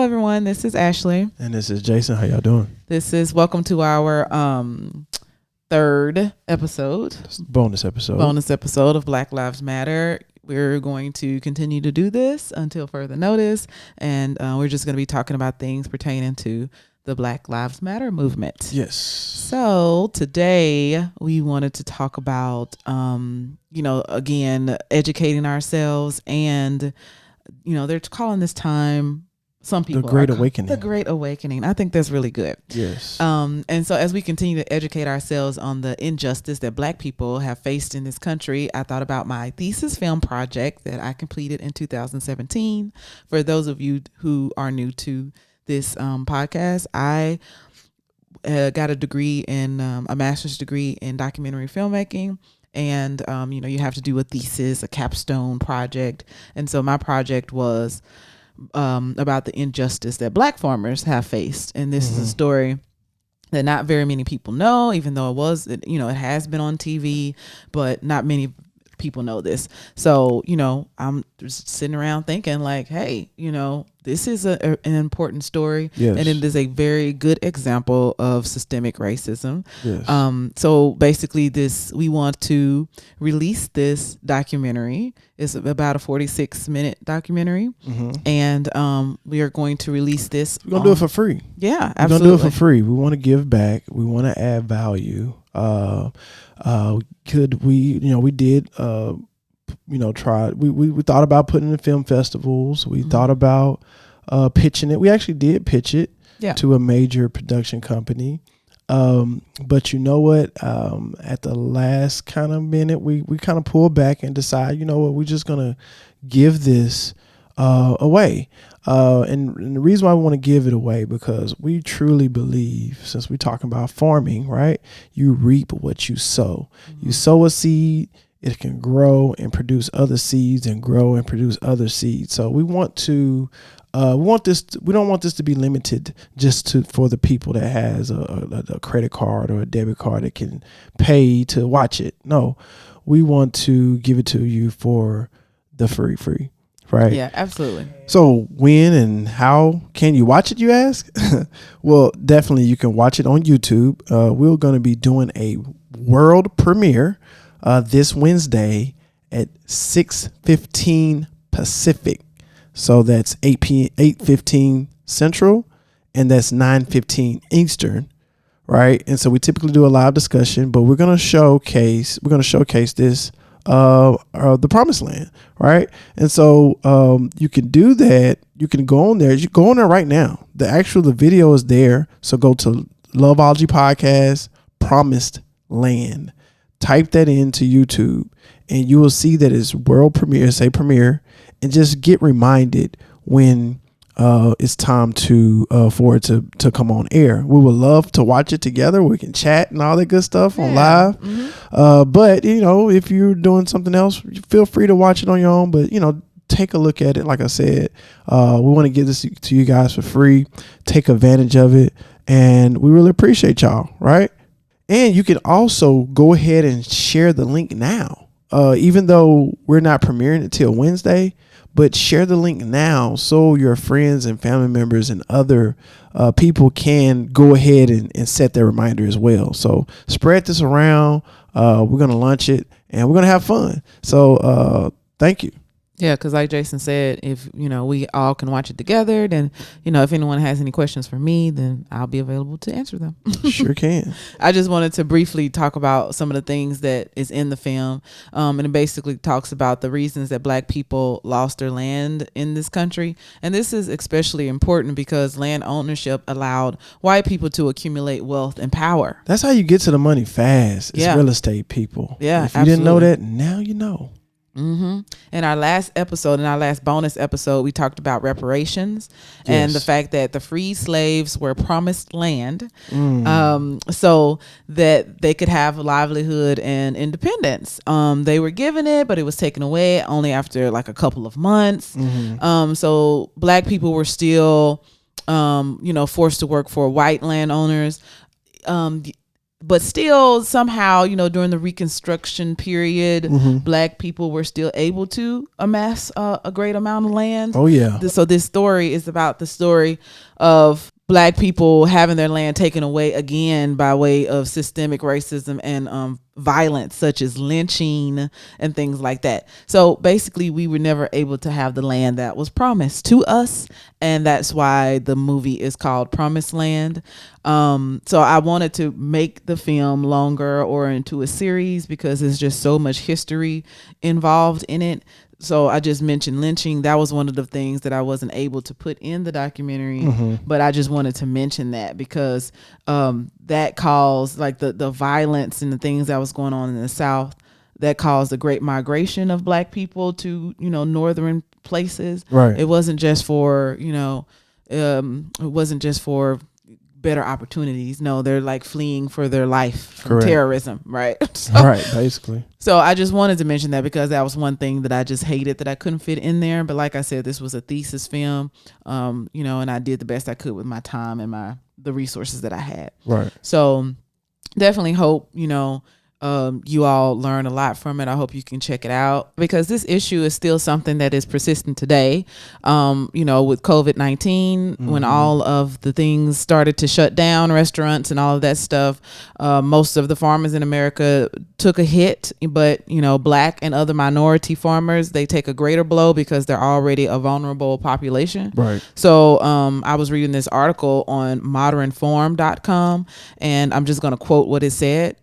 everyone. This is Ashley. And this is Jason. How y'all doing? This is welcome to our third episode. Bonus episode. Bonus episode of Black Lives Matter. We're going to continue to do this until further notice. And we're just going to be talking about things pertaining to the Black Lives Matter movement. Yes. So today we wanted to talk about, again, educating ourselves and, they're calling this time, some people, The Great Awakening. The Great Awakening. I think that's really good. Yes. And so as we continue to educate ourselves on the injustice that Black people have faced in this country, I thought about my thesis film project that I completed in 2017. For those of you who are new to this podcast, I got a degree in a master's degree in documentary filmmaking. And, you have to do a thesis, a capstone project. And so my project was about the injustice that Black farmers have faced. And this is a story that not very many people know, even though it has been on TV, but not many people know this. So, I'm just sitting around thinking like, hey, this is an important story. Yes. And it is a very good example of systemic racism. Yes. So basically we want to release this documentary. It's about a 46-minute documentary. And we are going to release this. We're going to do it for free. Yeah, absolutely. We're going to do it for free. We want to give back. We want to add value. We did try. We thought about putting it in film festivals. We thought about pitching it. We actually did pitch it to a major production company. But you know what? At the last kind of minute, we kind of pulled back and decide, we're just gonna give this away. And the reason why we want to give it away, because we truly believe, since we're talking about farming, right? You reap what you sow. You sow a seed, it can grow and produce other seeds and grow and produce other seeds. So we want to, we don't want this to be limited just for the people that has a credit card or a debit card that can pay to watch it. No, we want to give it to you for the free. Right. Yeah, absolutely. So when and how can you watch it, you ask? Well, definitely you can watch it on YouTube. We're going to be doing a world premiere this Wednesday at 6:15 Pacific. So that's 8:15 Central, and that's 9:15 Eastern. Right. And so we typically do a live discussion, but we're going to showcase this the Promised Land, right? And so you can do that. You can go on there. You go on there right now. The video is there. So go to Loveology Podcast, Promised Land. Type that into YouTube, and you will see that it's world premiere. Say premiere, and just get reminded when it's time for it to come on air. We would love to watch it together. We can chat and all that good stuff on live. But if you're doing something else, feel free to watch it on your own. But take a look at it. Like I said, we want to give this to you guys for free. Take advantage of it, and we really appreciate y'all. Right? And you can also go ahead and share the link now, even though we're not premiering until Wednesday. But share the link now so your friends and family members and other people can go ahead and set their reminder as well. So spread this around. We're going to launch it, and we're going to have fun. So thank you. Yeah, because like Jason said, if, we all can watch it together, then, if anyone has any questions for me, then I'll be available to answer them. Sure can. I just wanted to briefly talk about some of the things that is in the film. And it basically talks about the reasons that Black people lost their land in this country. And this is especially important because land ownership allowed white people to accumulate wealth and power. That's how you get to the money fast. It's real estate people. Yeah, if you didn't know that, now you know. In our last bonus episode, we talked about reparations and the fact that the freed slaves were promised land so that they could have a livelihood and independence. They were given it, but it was taken away only after like a couple of months. So Black people were still, forced to work for white landowners. but still somehow, during the Reconstruction period, Black people were still able to amass a great amount of land. Oh yeah. So this story is about the story of Black people having their land taken away again by way of systemic racism and violence, such as lynching and things like that. So basically, we were never able to have the land that was promised to us, and that's why the movie is called Promised Land. So I wanted to make the film longer or into a series because there's just so much history involved in it. So I just mentioned lynching. That was one of the things that I wasn't able to put in the documentary, but I just wanted to mention that because that caused like the violence and the things that was going on in the South that caused the great migration of Black people to, northern places. Right. It wasn't just for, better opportunities. No, they're like fleeing for their life from terrorism, right? Right, basically. So I just wanted to mention that because that was one thing that I just hated that I couldn't fit in there. But like I said, this was a thesis film, and I did the best I could with my time and the resources that I had. Right. So definitely hope, you all learn a lot from it. I hope you can check it out because this issue is still something that is persistent today. With COVID-19, when all of the things started to shut down, restaurants and all of that stuff, most of the farmers in America took a hit, but, Black and other minority farmers, they take a greater blow because they're already a vulnerable population. Right. So I was reading this article on modernform.com, and I'm just going to quote what it said.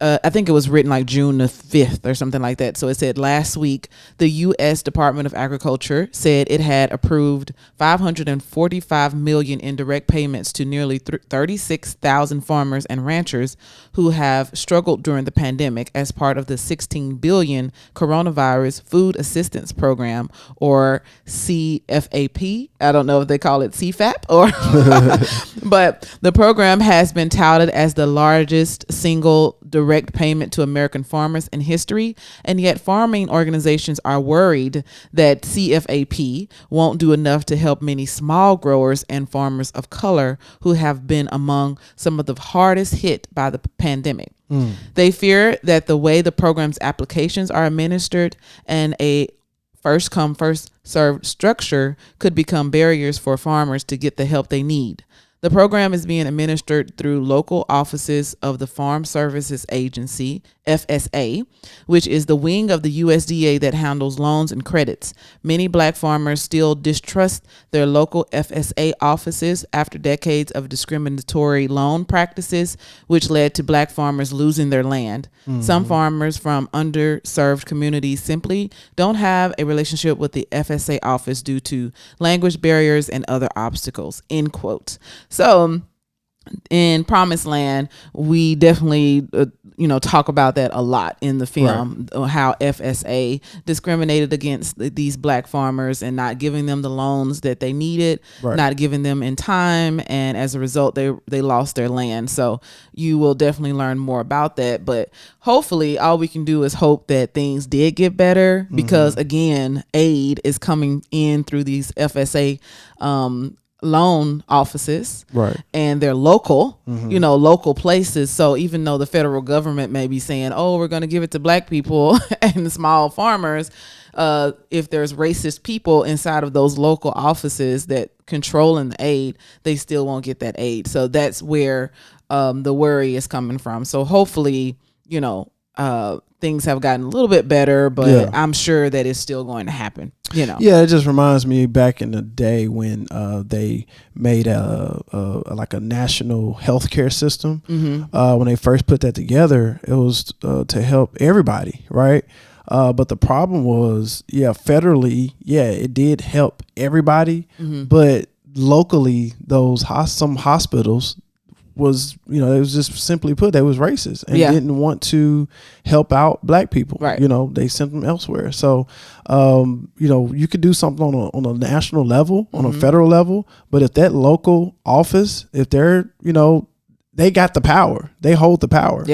I think it was written like June the 5th or something like that. So it said last week, the U.S. Department of Agriculture said it had approved $545 million in direct payments to nearly 36,000 farmers and ranchers who have struggled during the pandemic as part of the $16 billion Coronavirus Food Assistance Program, or CFAP. I don't know if they call it CFAP but the program has been touted as the largest single direct payment to American farmers in history, and yet farming organizations are worried that CFAP won't do enough to help many small growers and farmers of color who have been among some of the hardest hit by the pandemic. They fear that the way the program's applications are administered and a first come, first served structure could become barriers for farmers to get the help they need. The program is being administered through local offices of the Farm Services Agency, FSA, which is the wing of the USDA that handles loans and credits. Many Black farmers still distrust their local FSA offices after decades of discriminatory loan practices, which led to Black farmers losing their land. Some farmers from underserved communities simply don't have a relationship with the FSA office due to language barriers and other obstacles, end quote. So in Promised Land, we definitely, talk about that a lot in the film, how FSA discriminated against these Black farmers and not giving them the loans that they needed, not giving them in time. And as a result, they lost their land. So you will definitely learn more about that. But hopefully all we can do is hope that things did get better because, again, aid is coming in through these FSA loan offices, and they're local, local places. So even though the federal government may be saying, oh, we're going to give it to Black people and small farmers, if there's racist people inside of those local offices that controlling the aid, they still won't get that aid. So that's where the worry is coming from. So hopefully, things have gotten a little bit better, but I'm sure that it's still going to happen. Yeah, it just reminds me back in the day when they made like a national healthcare system. When they first put that together, it was to help everybody, right? But the problem was, federally, it did help everybody, but locally, some hospitals was, it was just simply put, they was racist and didn't want to help out Black people. They sent them elsewhere. So, you could do something on a national level, on a federal level, but if that local office, if they're, they got the power, they hold the power.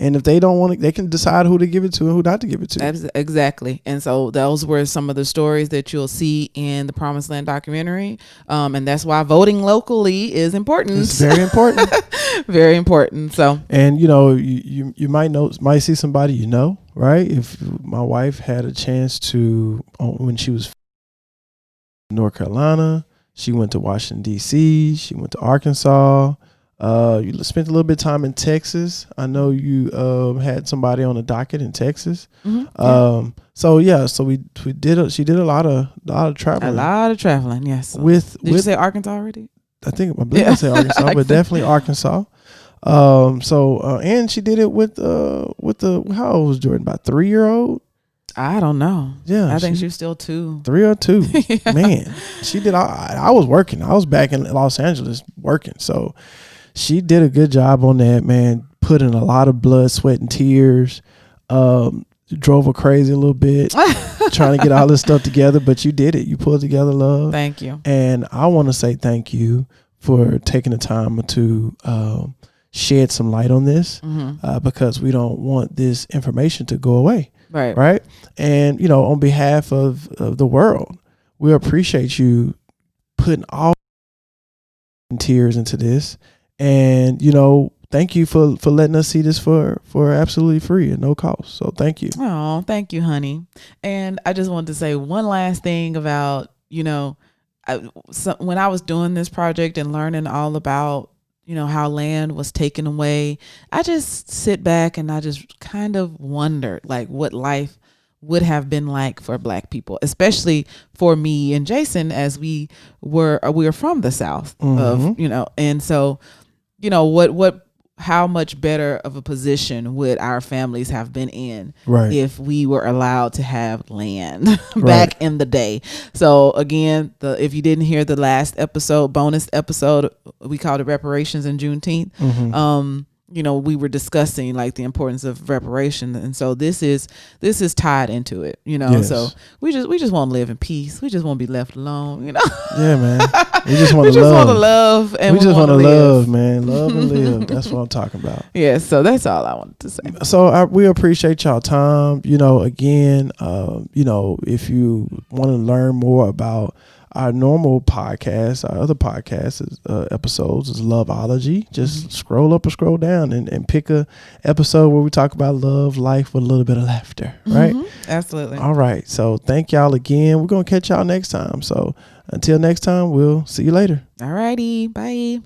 And if they don't want it, they can decide who to give it to and who not to give it to. Exactly. And so those were some of the stories that you'll see in the Promised Land documentary. And that's why voting locally is important. It's very important. Very important. So, and you might see somebody right? If my wife had a chance to, when she was in North Carolina, she went to Washington D.C., she went to Arkansas. You spent a little bit of time in Texas. I know you had somebody on the docket in Texas. Mm-hmm. So she did a lot of traveling. A lot of traveling, yes. Did you say Arkansas already? I believe I said Arkansas, but definitely Arkansas. And she did it with how old was Jordan? About 3-year-old? I don't know. Yeah. I think she was still 2. 3 or 2. Yeah. Man, she did. I was working. I was back in Los Angeles working. So she did a good job on that, man. Put in a lot of blood, sweat, and tears. Drove her crazy a little bit trying to get all this stuff together, but you did it. You pulled together, love. Thank you. And I want to say thank you for taking the time to shed some light on this, because we don't want this information to go away. Right. And, on behalf of the world, we appreciate you putting all tears into this. And, thank you for letting us see this for absolutely free and no cost. So thank you. Oh, thank you, honey. And I just wanted to say one last thing about, when I was doing this project and learning all about, how land was taken away, I just sit back and I just kind of wondered like what life would have been like for Black people, especially for me and Jason, as we were from the South of, and so, how much better of a position would our families have been in if we were allowed to have land back in the day? So again, if you didn't hear the last bonus episode, we called it Reparations in Juneteenth. We were discussing like the importance of reparation, and so this is tied into it. Yes. So we just want to live in peace. We just want to be left alone. Yeah, man. We just want to love, and we just want to love, man. Love and live. That's what I'm talking about. Yeah. So that's all I wanted to say. So we appreciate y'all time. Again, if you want to learn more about our normal podcast, our other podcasts episodes is Loveology. Just scroll up or scroll down and pick a episode where we talk about love, life with a little bit of laughter, right? Absolutely. All right. So thank y'all again. We're going to catch y'all next time. So until next time, we'll see you later. All righty. Bye.